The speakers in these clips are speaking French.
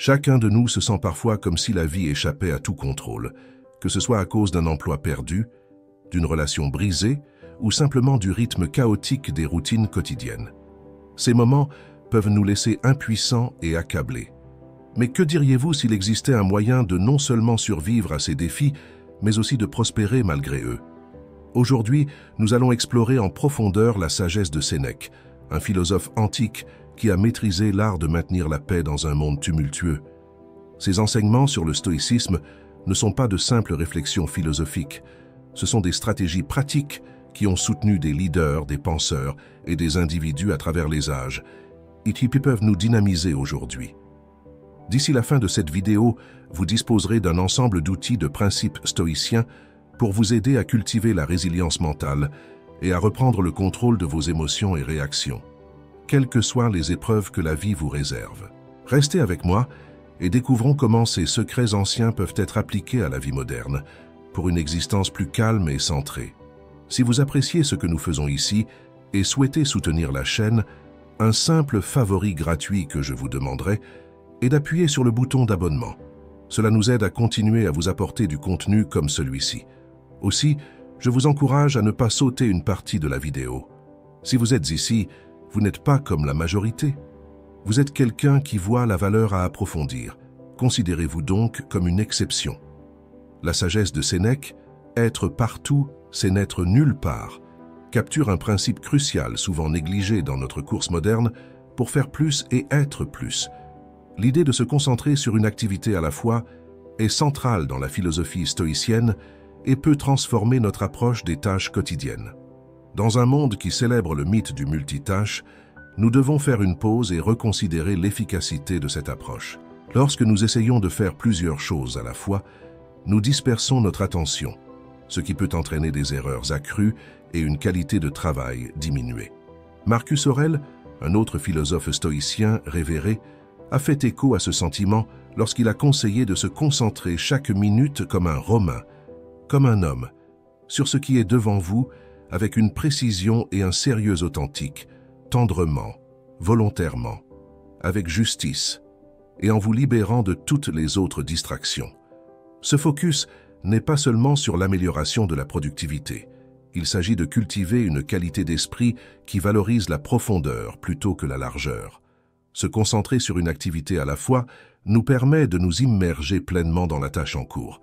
Chacun de nous se sent parfois comme si la vie échappait à tout contrôle, que ce soit à cause d'un emploi perdu, d'une relation brisée ou simplement du rythme chaotique des routines quotidiennes. Ces moments peuvent nous laisser impuissants et accablés. Mais que diriez-vous s'il existait un moyen de non seulement survivre à ces défis, mais aussi de prospérer malgré eux? Aujourd'hui, nous allons explorer en profondeur la sagesse de Sénèque, un philosophe antique qui a maîtrisé l'art de maintenir la paix dans un monde tumultueux. Ses enseignements sur le stoïcisme ne sont pas de simples réflexions philosophiques, ce sont des stratégies pratiques qui ont soutenu des leaders, des penseurs et des individus à travers les âges, et qui peuvent nous dynamiser aujourd'hui. D'ici la fin de cette vidéo, vous disposerez d'un ensemble d'outils de principes stoïciens pour vous aider à cultiver la résilience mentale et à reprendre le contrôle de vos émotions et réactions, quelles que soient les épreuves que la vie vous réserve. Restez avec moi et découvrons comment ces secrets anciens peuvent être appliqués à la vie moderne, pour une existence plus calme et centrée. Si vous appréciez ce que nous faisons ici et souhaitez soutenir la chaîne, un simple favori gratuit que je vous demanderai est d'appuyer sur le bouton d'abonnement. Cela nous aide à continuer à vous apporter du contenu comme celui-ci. Aussi, je vous encourage à ne pas sauter une partie de la vidéo. Si vous êtes ici, vous n'êtes pas comme la majorité. Vous êtes quelqu'un qui voit la valeur à approfondir. Considérez-vous donc comme une exception. La sagesse de Sénèque, être partout, c'est n'être nulle part, capture un principe crucial souvent négligé dans notre course moderne pour faire plus et être plus. L'idée de se concentrer sur une activité à la fois est centrale dans la philosophie stoïcienne et peut transformer notre approche des tâches quotidiennes. Dans un monde qui célèbre le mythe du multitâche, nous devons faire une pause et reconsidérer l'efficacité de cette approche. Lorsque nous essayons de faire plusieurs choses à la fois, nous dispersons notre attention, ce qui peut entraîner des erreurs accrues et une qualité de travail diminuée. Marcus Aurèle, un autre philosophe stoïcien révéré, a fait écho à ce sentiment lorsqu'il a conseillé de se concentrer chaque minute comme un Romain, comme un homme, sur ce qui est devant vous avec une précision et un sérieux authentique, tendrement, volontairement, avec justice, et en vous libérant de toutes les autres distractions. Ce focus n'est pas seulement sur l'amélioration de la productivité. Il s'agit de cultiver une qualité d'esprit qui valorise la profondeur plutôt que la largeur. Se concentrer sur une activité à la fois nous permet de nous immerger pleinement dans la tâche en cours,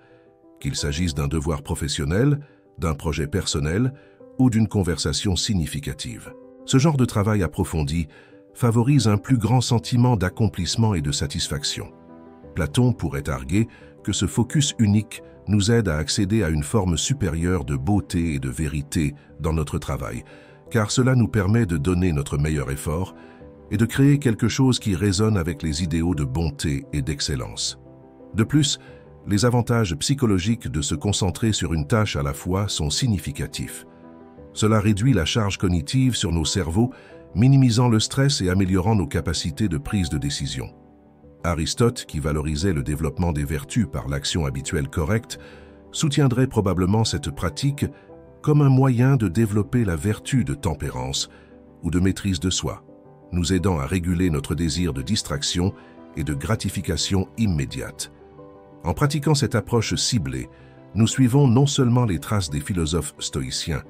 qu'il s'agisse d'un devoir professionnel, d'un projet personnel ou d'une conversation significative. Ce genre de travail approfondi favorise un plus grand sentiment d'accomplissement et de satisfaction. Platon pourrait arguer que ce focus unique nous aide à accéder à une forme supérieure de beauté et de vérité dans notre travail, car cela nous permet de donner notre meilleur effort et de créer quelque chose qui résonne avec les idéaux de bonté et d'excellence. De plus, les avantages psychologiques de se concentrer sur une tâche à la fois sont significatifs. Cela réduit la charge cognitive sur nos cerveaux, minimisant le stress et améliorant nos capacités de prise de décision. Aristote, qui valorisait le développement des vertus par l'action habituelle correcte, soutiendrait probablement cette pratique comme un moyen de développer la vertu de tempérance ou de maîtrise de soi, nous aidant à réguler notre désir de distraction et de gratification immédiate. En pratiquant cette approche ciblée, nous suivons non seulement les traces des philosophes stoïciens,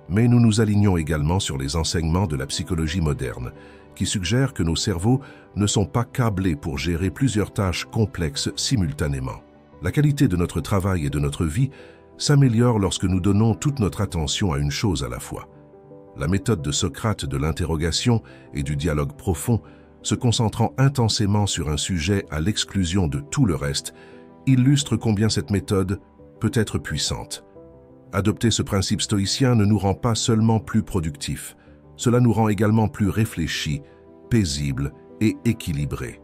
mais nous nous alignons également sur les enseignements de la psychologie moderne, qui suggèrent que nos cerveaux ne sont pas câblés pour gérer plusieurs tâches complexes simultanément. La qualité de notre travail et de notre vie s'améliore lorsque nous donnons toute notre attention à une chose à la fois. La méthode de Socrate de l'interrogation et du dialogue profond, se concentrant intensément sur un sujet à l'exclusion de tout le reste, illustre combien cette méthode peut être puissante. Adopter ce principe stoïcien ne nous rend pas seulement plus productifs, cela nous rend également plus réfléchis, paisibles et équilibrés.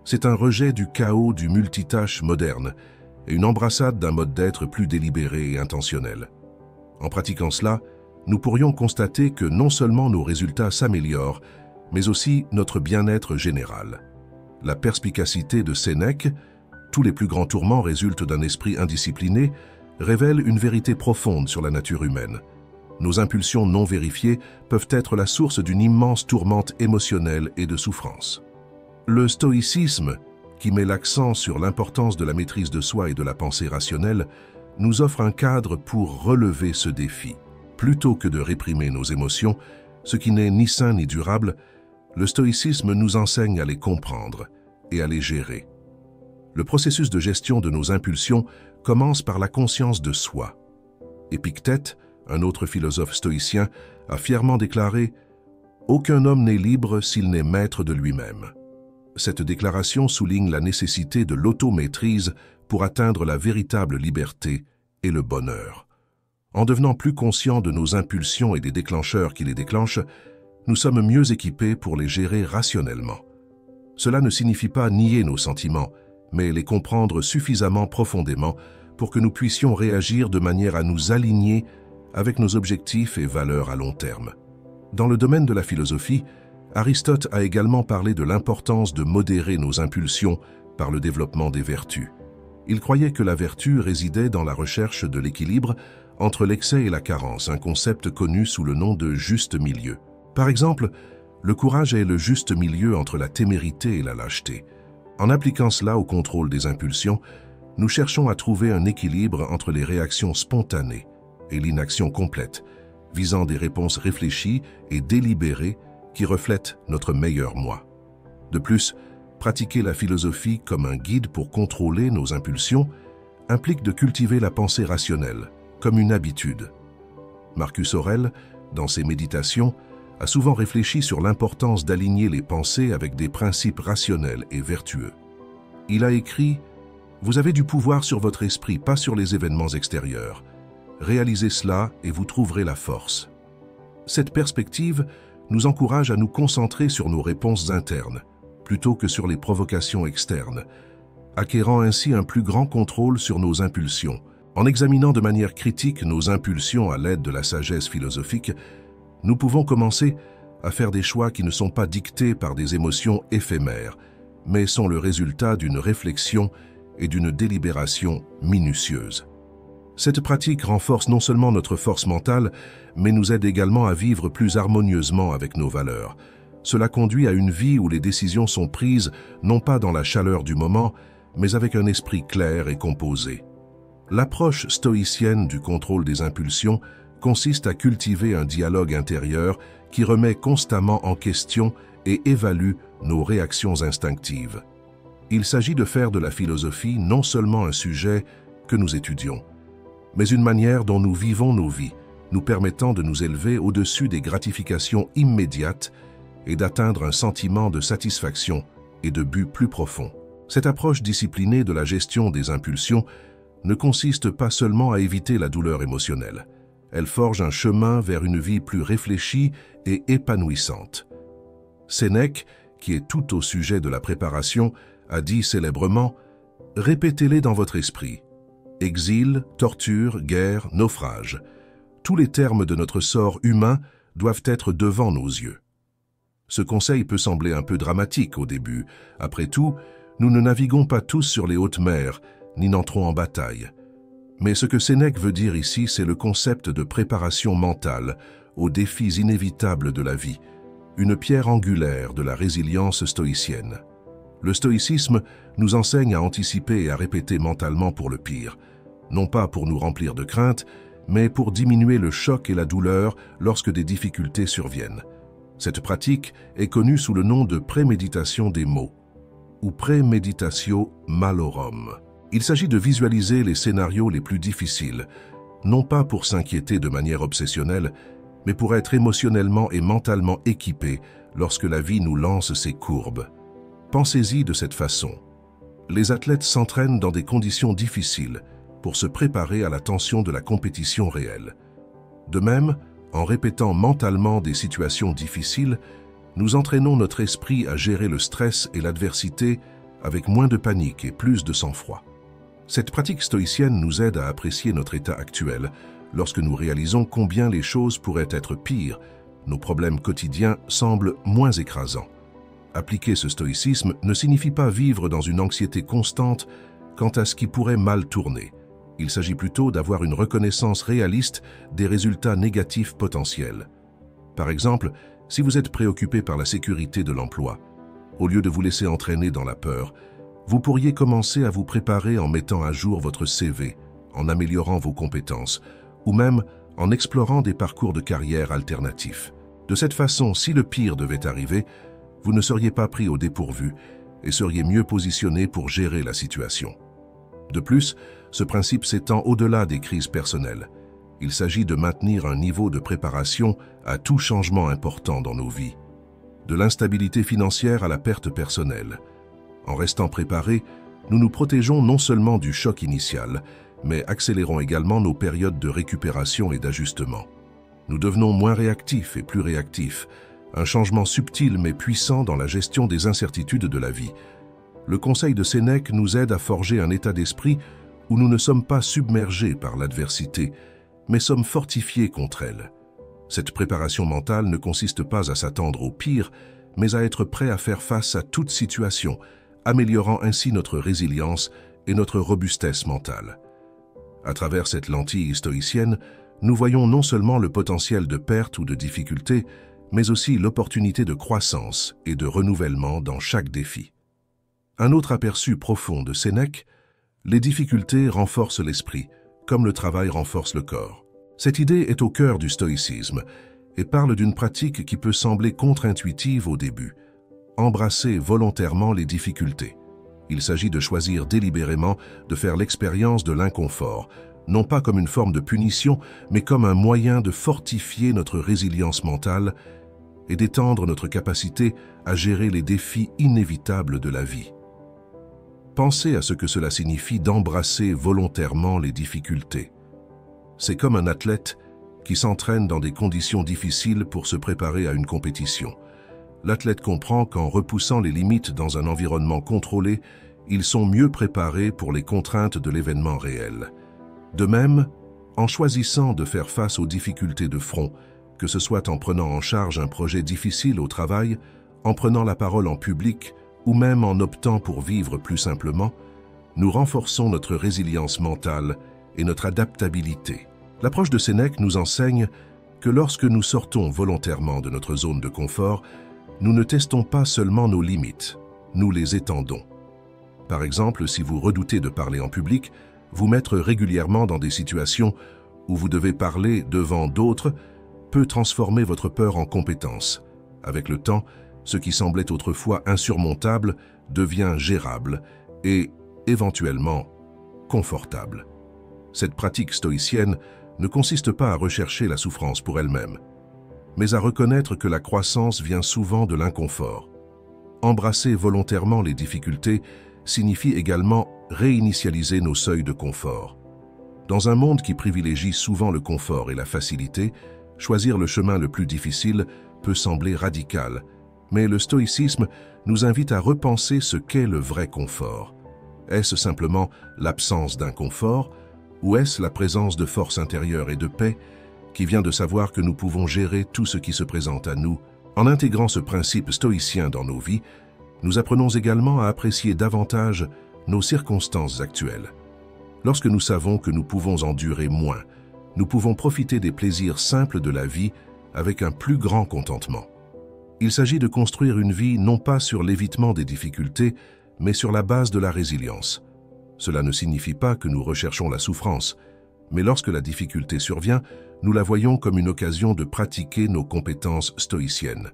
C'est un rejet du chaos du multitâche moderne et une embrassade d'un mode d'être plus délibéré et intentionnel. En pratiquant cela, nous pourrions constater que non seulement nos résultats s'améliorent, mais aussi notre bien-être général. La perspicacité de Sénèque, tous les plus grands tourments résultent d'un esprit indiscipliné, révèle une vérité profonde sur la nature humaine. Nos impulsions non vérifiées peuvent être la source d'une immense tourmente émotionnelle et de souffrance. Le stoïcisme, qui met l'accent sur l'importance de la maîtrise de soi et de la pensée rationnelle, nous offre un cadre pour relever ce défi. Plutôt que de réprimer nos émotions, ce qui n'est ni sain ni durable, le stoïcisme nous enseigne à les comprendre et à les gérer. Le processus de gestion de nos impulsions commence par la conscience de soi. Épictète, un autre philosophe stoïcien, a fièrement déclaré « Aucun homme n'est libre s'il n'est maître de lui-même ». Cette déclaration souligne la nécessité de l'automaîtrise pour atteindre la véritable liberté et le bonheur. En devenant plus conscients de nos impulsions et des déclencheurs qui les déclenchent, nous sommes mieux équipés pour les gérer rationnellement. Cela ne signifie pas nier nos sentiments, mais les comprendre suffisamment profondément pour que nous puissions réagir de manière à nous aligner avec nos objectifs et valeurs à long terme. Dans le domaine de la philosophie, Aristote a également parlé de l'importance de modérer nos impulsions par le développement des vertus. Il croyait que la vertu résidait dans la recherche de l'équilibre entre l'excès et la carence, un concept connu sous le nom de juste milieu. Par exemple, le courage est le juste milieu entre la témérité et la lâcheté. En appliquant cela au contrôle des impulsions, nous cherchons à trouver un équilibre entre les réactions spontanées et l'inaction complète, visant des réponses réfléchies et délibérées qui reflètent notre meilleur moi. De plus, pratiquer la philosophie comme un guide pour contrôler nos impulsions implique de cultiver la pensée rationnelle, comme une habitude. Marcus Aurèle, dans ses méditations, a souvent réfléchi sur l'importance d'aligner les pensées avec des principes rationnels et vertueux. Il a écrit « Vous avez du pouvoir sur votre esprit, pas sur les événements extérieurs. Réalisez cela et vous trouverez la force. » Cette perspective nous encourage à nous concentrer sur nos réponses internes, plutôt que sur les provocations externes, acquérant ainsi un plus grand contrôle sur nos impulsions. En examinant de manière critique nos impulsions à l'aide de la sagesse philosophique, nous pouvons commencer à faire des choix qui ne sont pas dictés par des émotions éphémères, mais sont le résultat d'une réflexion et d'une délibération minutieuse. Cette pratique renforce non seulement notre force mentale, mais nous aide également à vivre plus harmonieusement avec nos valeurs. Cela conduit à une vie où les décisions sont prises non pas dans la chaleur du moment, mais avec un esprit clair et composé. L'approche stoïcienne du contrôle des impulsions consiste à cultiver un dialogue intérieur qui remet constamment en question et évalue nos réactions instinctives. Il s'agit de faire de la philosophie non seulement un sujet que nous étudions, mais une manière dont nous vivons nos vies, nous permettant de nous élever au-dessus des gratifications immédiates et d'atteindre un sentiment de satisfaction et de but plus profond. Cette approche disciplinée de la gestion des impulsions ne consiste pas seulement à éviter la douleur émotionnelle. Elle forge un chemin vers une vie plus réfléchie et épanouissante. Sénèque, qui est tout au sujet de la préparation, a dit célèbrement « Répétez-les dans votre esprit. Exil, torture, guerre, naufrage. Tous les termes de notre sort humain doivent être devant nos yeux. » Ce conseil peut sembler un peu dramatique au début. Après tout, nous ne naviguons pas tous sur les hautes mers, ni n'entrons en bataille. Mais ce que Sénèque veut dire ici, c'est le concept de préparation mentale aux défis inévitables de la vie, une pierre angulaire de la résilience stoïcienne. Le stoïcisme nous enseigne à anticiper et à répéter mentalement pour le pire, non pas pour nous remplir de crainte, mais pour diminuer le choc et la douleur lorsque des difficultés surviennent. Cette pratique est connue sous le nom de préméditation des maux, ou premeditatio malorum. Il s'agit de visualiser les scénarios les plus difficiles, non pas pour s'inquiéter de manière obsessionnelle, mais pour être émotionnellement et mentalement équipé lorsque la vie nous lance ses courbes. Pensez-y de cette façon. Les athlètes s'entraînent dans des conditions difficiles pour se préparer à la tension de la compétition réelle. De même, en répétant mentalement des situations difficiles, nous entraînons notre esprit à gérer le stress et l'adversité avec moins de panique et plus de sang-froid. Cette pratique stoïcienne nous aide à apprécier notre état actuel lorsque nous réalisons combien les choses pourraient être pires, nos problèmes quotidiens semblent moins écrasants. Appliquer ce stoïcisme ne signifie pas vivre dans une anxiété constante quant à ce qui pourrait mal tourner. Il s'agit plutôt d'avoir une reconnaissance réaliste des résultats négatifs potentiels. Par exemple, si vous êtes préoccupé par la sécurité de l'emploi, au lieu de vous laisser entraîner dans la peur, Vous pourriez commencer à vous préparer en mettant à jour votre CV, en améliorant vos compétences, ou même en explorant des parcours de carrière alternatifs. De cette façon, si le pire devait arriver, vous ne seriez pas pris au dépourvu et seriez mieux positionné pour gérer la situation. De plus, ce principe s'étend au-delà des crises personnelles. Il s'agit de maintenir un niveau de préparation à tout changement important dans nos vies, de l'instabilité financière à la perte personnelle. En restant préparés, nous nous protégeons non seulement du choc initial, mais accélérons également nos périodes de récupération et d'ajustement. Nous devenons moins réactifs et plus réactifs, un changement subtil mais puissant dans la gestion des incertitudes de la vie. Le conseil de Sénèque nous aide à forger un état d'esprit où nous ne sommes pas submergés par l'adversité, mais sommes fortifiés contre elle. Cette préparation mentale ne consiste pas à s'attendre au pire, mais à être prêt à faire face à toute situation, améliorant ainsi notre résilience et notre robustesse mentale. À travers cette lentille stoïcienne, nous voyons non seulement le potentiel de perte ou de difficulté, mais aussi l'opportunité de croissance et de renouvellement dans chaque défi. Un autre aperçu profond de Sénèque, les difficultés renforcent l'esprit, comme le travail renforce le corps. Cette idée est au cœur du stoïcisme et parle d'une pratique qui peut sembler contre-intuitive au début, embrasser volontairement les difficultés. Il s'agit de choisir délibérément de faire l'expérience de l'inconfort, non pas comme une forme de punition, mais comme un moyen de fortifier notre résilience mentale et d'étendre notre capacité à gérer les défis inévitables de la vie. Pensez à ce que cela signifie d'embrasser volontairement les difficultés. C'est comme un athlète qui s'entraîne dans des conditions difficiles pour se préparer à une compétition. L'athlète comprend qu'en repoussant les limites dans un environnement contrôlé, ils sont mieux préparés pour les contraintes de l'événement réel. De même, en choisissant de faire face aux difficultés de front, que ce soit en prenant en charge un projet difficile au travail, en prenant la parole en public ou même en optant pour vivre plus simplement, nous renforçons notre résilience mentale et notre adaptabilité. L'approche de Sénèque nous enseigne que lorsque nous sortons volontairement de notre zone de confort, nous ne testons pas seulement nos limites, nous les étendons. Par exemple, si vous redoutez de parler en public, vous mettre régulièrement dans des situations où vous devez parler devant d'autres peut transformer votre peur en compétence. Avec le temps, ce qui semblait autrefois insurmontable devient gérable et, éventuellement, confortable. Cette pratique stoïcienne ne consiste pas à rechercher la souffrance pour elle-même, mais à reconnaître que la croissance vient souvent de l'inconfort. Embrasser volontairement les difficultés signifie également réinitialiser nos seuils de confort. Dans un monde qui privilégie souvent le confort et la facilité, choisir le chemin le plus difficile peut sembler radical, mais le stoïcisme nous invite à repenser ce qu'est le vrai confort. Est-ce simplement l'absence d'inconfort, ou est-ce la présence de force intérieure et de paix qui vient de savoir que nous pouvons gérer tout ce qui se présente à nous? En intégrant ce principe stoïcien dans nos vies, nous apprenons également à apprécier davantage nos circonstances actuelles. Lorsque nous savons que nous pouvons endurer moins, nous pouvons profiter des plaisirs simples de la vie avec un plus grand contentement. Il s'agit de construire une vie non pas sur l'évitement des difficultés, mais sur la base de la résilience. Cela ne signifie pas que nous recherchons la souffrance, mais lorsque la difficulté survient, nous la voyons comme une occasion de pratiquer nos compétences stoïciennes.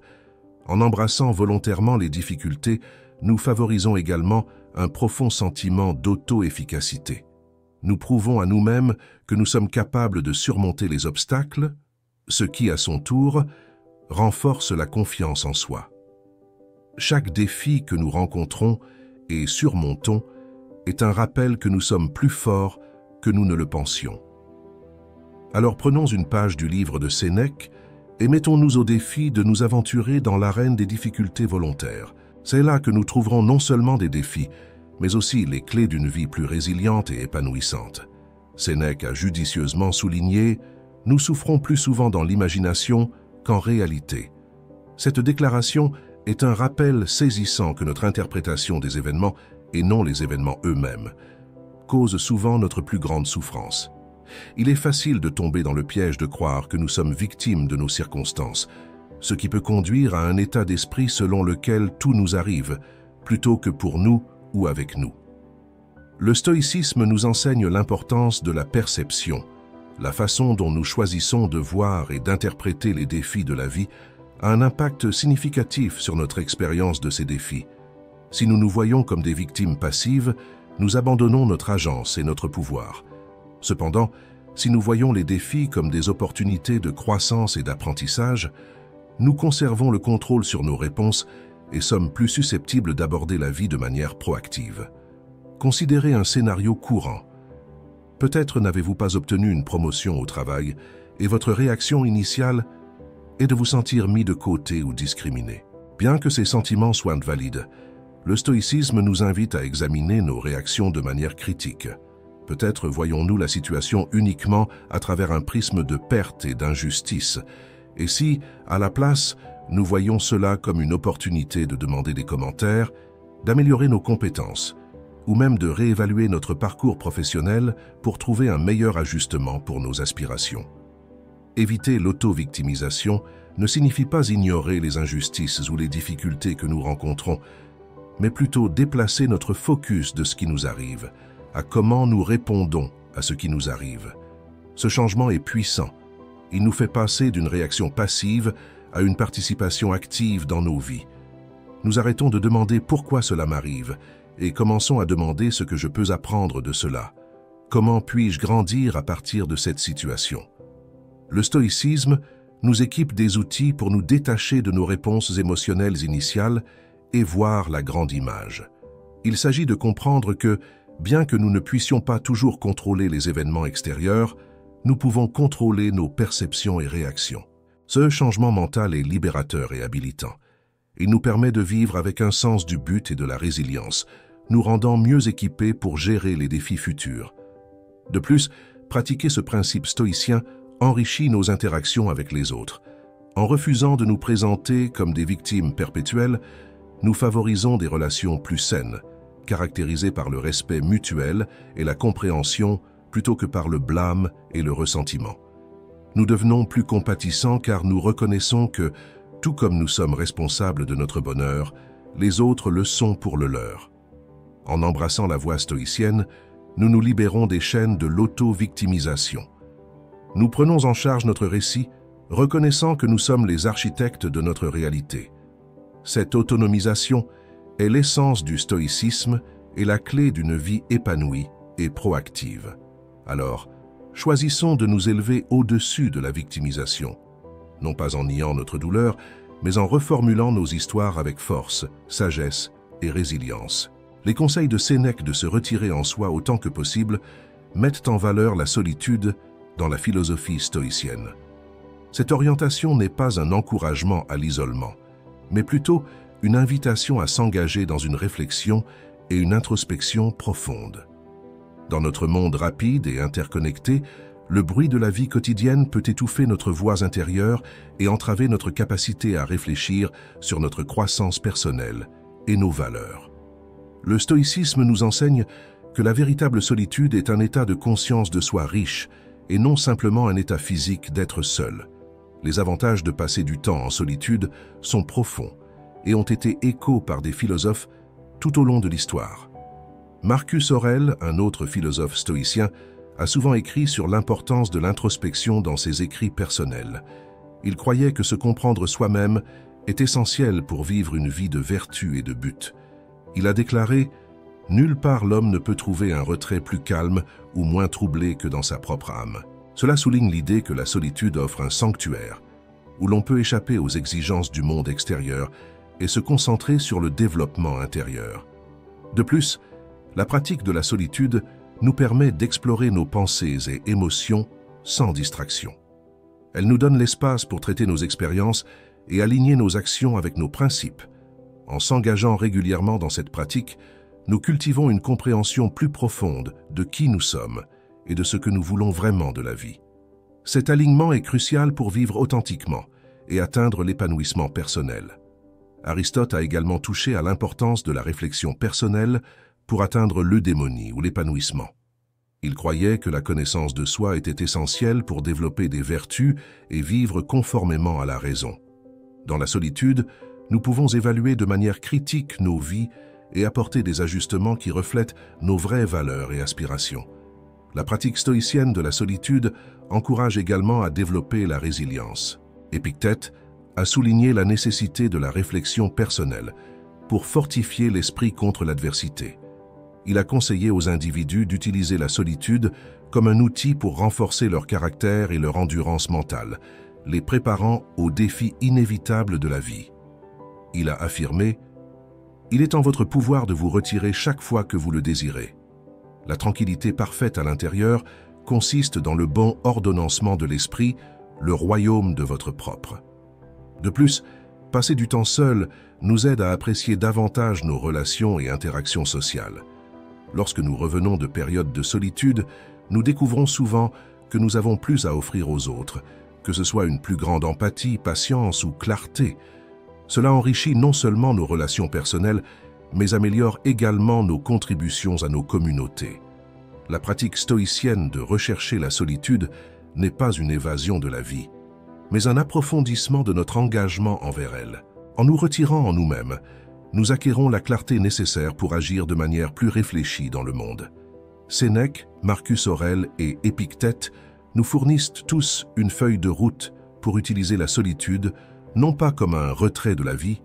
En embrassant volontairement les difficultés, nous favorisons également un profond sentiment d'auto-efficacité. Nous prouvons à nous-mêmes que nous sommes capables de surmonter les obstacles, ce qui, à son tour, renforce la confiance en soi. Chaque défi que nous rencontrons et surmontons est un rappel que nous sommes plus forts que nous ne le pensions. Alors prenons une page du livre de Sénèque et mettons-nous au défi de nous aventurer dans l'arène des difficultés volontaires. C'est là que nous trouverons non seulement des défis, mais aussi les clés d'une vie plus résiliente et épanouissante. Sénèque a judicieusement souligné « Nous souffrons plus souvent dans l'imagination qu'en réalité ». Cette déclaration est un rappel saisissant que notre interprétation des événements, et non les événements eux-mêmes, cause souvent notre plus grande souffrance. Il est facile de tomber dans le piège de croire que nous sommes victimes de nos circonstances, ce qui peut conduire à un état d'esprit selon lequel tout nous arrive, plutôt que pour nous, ou avec nous. Le stoïcisme nous enseigne l'importance de la perception. La façon dont nous choisissons de voir et d'interpréter les défis de la vie a un impact significatif sur notre expérience de ces défis. Si nous nous voyons comme des victimes passives, nous abandonnons notre agence et notre pouvoir. Cependant, si nous voyons les défis comme des opportunités de croissance et d'apprentissage, nous conservons le contrôle sur nos réponses et sommes plus susceptibles d'aborder la vie de manière proactive. Considérez un scénario courant. Peut-être n'avez-vous pas obtenu une promotion au travail et votre réaction initiale est de vous sentir mis de côté ou discriminé. Bien que ces sentiments soient valides, le stoïcisme nous invite à examiner nos réactions de manière critique. Peut-être voyons-nous la situation uniquement à travers un prisme de perte et d'injustice. Et si, à la place, nous voyons cela comme une opportunité de demander des commentaires, d'améliorer nos compétences, ou même de réévaluer notre parcours professionnel pour trouver un meilleur ajustement pour nos aspirations. Éviter l'auto-victimisation ne signifie pas ignorer les injustices ou les difficultés que nous rencontrons, mais plutôt déplacer notre focus de ce qui nous arrive, à comment nous répondons à ce qui nous arrive. Ce changement est puissant. Il nous fait passer d'une réaction passive à une participation active dans nos vies. Nous arrêtons de demander pourquoi cela m'arrive et commençons à demander ce que je peux apprendre de cela. Comment puis-je grandir à partir de cette situation? Le stoïcisme nous équipe des outils pour nous détacher de nos réponses émotionnelles initiales et voir la grande image. Il s'agit de comprendre que, bien que nous ne puissions pas toujours contrôler les événements extérieurs, nous pouvons contrôler nos perceptions et réactions. Ce changement mental est libérateur et habilitant. Il nous permet de vivre avec un sens du but et de la résilience, nous rendant mieux équipés pour gérer les défis futurs. De plus, pratiquer ce principe stoïcien enrichit nos interactions avec les autres. En refusant de nous présenter comme des victimes perpétuelles, nous favorisons des relations plus saines, caractérisées par le respect mutuel et la compréhension plutôt que par le blâme et le ressentiment. Nous devenons plus compatissants car nous reconnaissons que, tout comme nous sommes responsables de notre bonheur, les autres le sont pour le leur. En embrassant la voie stoïcienne, nous nous libérons des chaînes de l'auto-victimisation. Nous prenons en charge notre récit, reconnaissant que nous sommes les architectes de notre réalité. Cette autonomisation est l'essence du stoïcisme et la clé d'une vie épanouie et proactive. Alors, choisissons de nous élever au-dessus de la victimisation, non pas en niant notre douleur, mais en reformulant nos histoires avec force, sagesse et résilience. Les conseils de Sénèque de se retirer en soi autant que possible mettent en valeur la solitude dans la philosophie stoïcienne. Cette orientation n'est pas un encouragement à l'isolement, mais plutôt une invitation à s'engager dans une réflexion et une introspection profonde. Dans notre monde rapide et interconnecté, le bruit de la vie quotidienne peut étouffer notre voix intérieure et entraver notre capacité à réfléchir sur notre croissance personnelle et nos valeurs. Le stoïcisme nous enseigne que la véritable solitude est un état de conscience de soi riche et non simplement un état physique d'être seul. Les avantages de passer du temps en solitude sont profonds et ont été échos par des philosophes tout au long de l'histoire. Marcus Aurèle, un autre philosophe stoïcien, a souvent écrit sur l'importance de l'introspection dans ses écrits personnels. Il croyait que se comprendre soi-même est essentiel pour vivre une vie de vertu et de but. Il a déclaré « Nulle part l'homme ne peut trouver un retrait plus calme ou moins troublé que dans sa propre âme ». Cela souligne l'idée que la solitude offre un sanctuaire, où l'on peut échapper aux exigences du monde extérieur et se concentrer sur le développement intérieur. De plus, la pratique de la solitude nous permet d'explorer nos pensées et émotions sans distraction. Elle nous donne l'espace pour traiter nos expériences et aligner nos actions avec nos principes. En s'engageant régulièrement dans cette pratique, nous cultivons une compréhension plus profonde de qui nous sommes et de ce que nous voulons vraiment de la vie. Cet alignement est crucial pour vivre authentiquement et atteindre l'épanouissement personnel. Aristote a également touché à l'importance de la réflexion personnelle pour atteindre l'eudémonie ou l'épanouissement. Il croyait que la connaissance de soi était essentielle pour développer des vertus et vivre conformément à la raison. Dans la solitude, nous pouvons évaluer de manière critique nos vies et apporter des ajustements qui reflètent nos vraies valeurs et aspirations. La pratique stoïcienne de la solitude encourage également à développer la résilience. Épictète a souligné la nécessité de la réflexion personnelle pour fortifier l'esprit contre l'adversité. Il a conseillé aux individus d'utiliser la solitude comme un outil pour renforcer leur caractère et leur endurance mentale, les préparant aux défis inévitables de la vie. Il a affirmé « Il est en votre pouvoir de vous retirer chaque fois que vous le désirez. La tranquillité parfaite à l'intérieur consiste dans le bon ordonnancement de l'esprit, le royaume de votre propre. » De plus, passer du temps seul nous aide à apprécier davantage nos relations et interactions sociales. Lorsque nous revenons de périodes de solitude, nous découvrons souvent que nous avons plus à offrir aux autres, que ce soit une plus grande empathie, patience ou clarté. Cela enrichit non seulement nos relations personnelles, mais améliore également nos contributions à nos communautés. La pratique stoïcienne de rechercher la solitude n'est pas une évasion de la vie, mais un approfondissement de notre engagement envers elle. En nous retirant en nous-mêmes, nous acquérons la clarté nécessaire pour agir de manière plus réfléchie dans le monde. Sénèque, Marcus Aurèle et Épictète nous fournissent tous une feuille de route pour utiliser la solitude, non pas comme un retrait de la vie,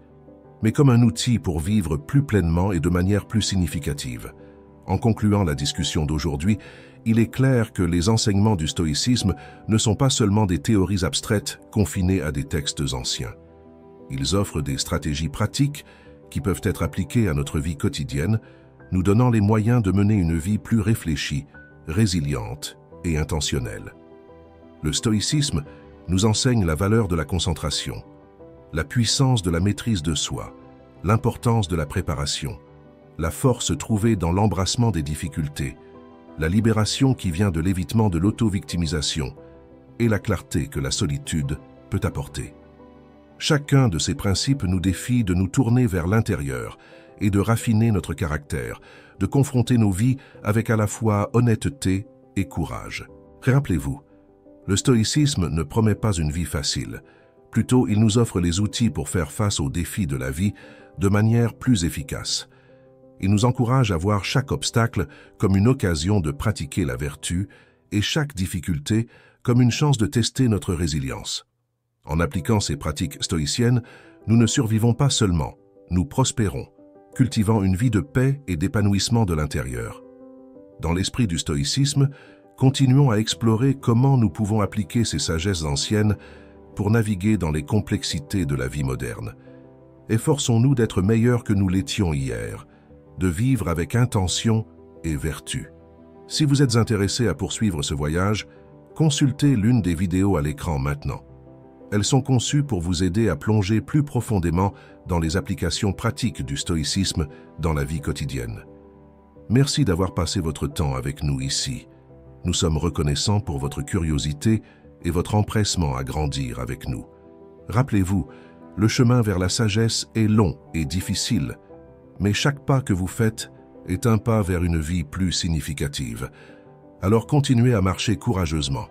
mais comme un outil pour vivre plus pleinement et de manière plus significative. En concluant la discussion d'aujourd'hui, il est clair que les enseignements du stoïcisme ne sont pas seulement des théories abstraites confinées à des textes anciens. Ils offrent des stratégies pratiques qui peuvent être appliquées à notre vie quotidienne, nous donnant les moyens de mener une vie plus réfléchie, résiliente et intentionnelle. Le stoïcisme nous enseigne la valeur de la concentration, la puissance de la maîtrise de soi, l'importance de la préparation, la force trouvée dans l'embrassement des difficultés, la libération qui vient de l'évitement de l'auto-victimisation et la clarté que la solitude peut apporter. Chacun de ces principes nous défie de nous tourner vers l'intérieur et de raffiner notre caractère, de confronter nos vies avec à la fois honnêteté et courage. Rappelez-vous, le stoïcisme ne promet pas une vie facile. Plutôt, il nous offre les outils pour faire face aux défis de la vie de manière plus efficace. Il nous encourage à voir chaque obstacle comme une occasion de pratiquer la vertu et chaque difficulté comme une chance de tester notre résilience. En appliquant ces pratiques stoïciennes, nous ne survivons pas seulement, nous prospérons, cultivant une vie de paix et d'épanouissement de l'intérieur. Dans l'esprit du stoïcisme, continuons à explorer comment nous pouvons appliquer ces sagesses anciennes pour naviguer dans les complexités de la vie moderne. Efforçons-nous d'être meilleurs que nous l'étions hier, de vivre avec intention et vertu. Si vous êtes intéressé à poursuivre ce voyage, consultez l'une des vidéos à l'écran maintenant. Elles sont conçues pour vous aider à plonger plus profondément dans les applications pratiques du stoïcisme dans la vie quotidienne. Merci d'avoir passé votre temps avec nous ici. Nous sommes reconnaissants pour votre curiosité et votre empressement à grandir avec nous. Rappelez-vous, le chemin vers la sagesse est long et difficile, mais chaque pas que vous faites est un pas vers une vie plus significative. Alors continuez à marcher courageusement,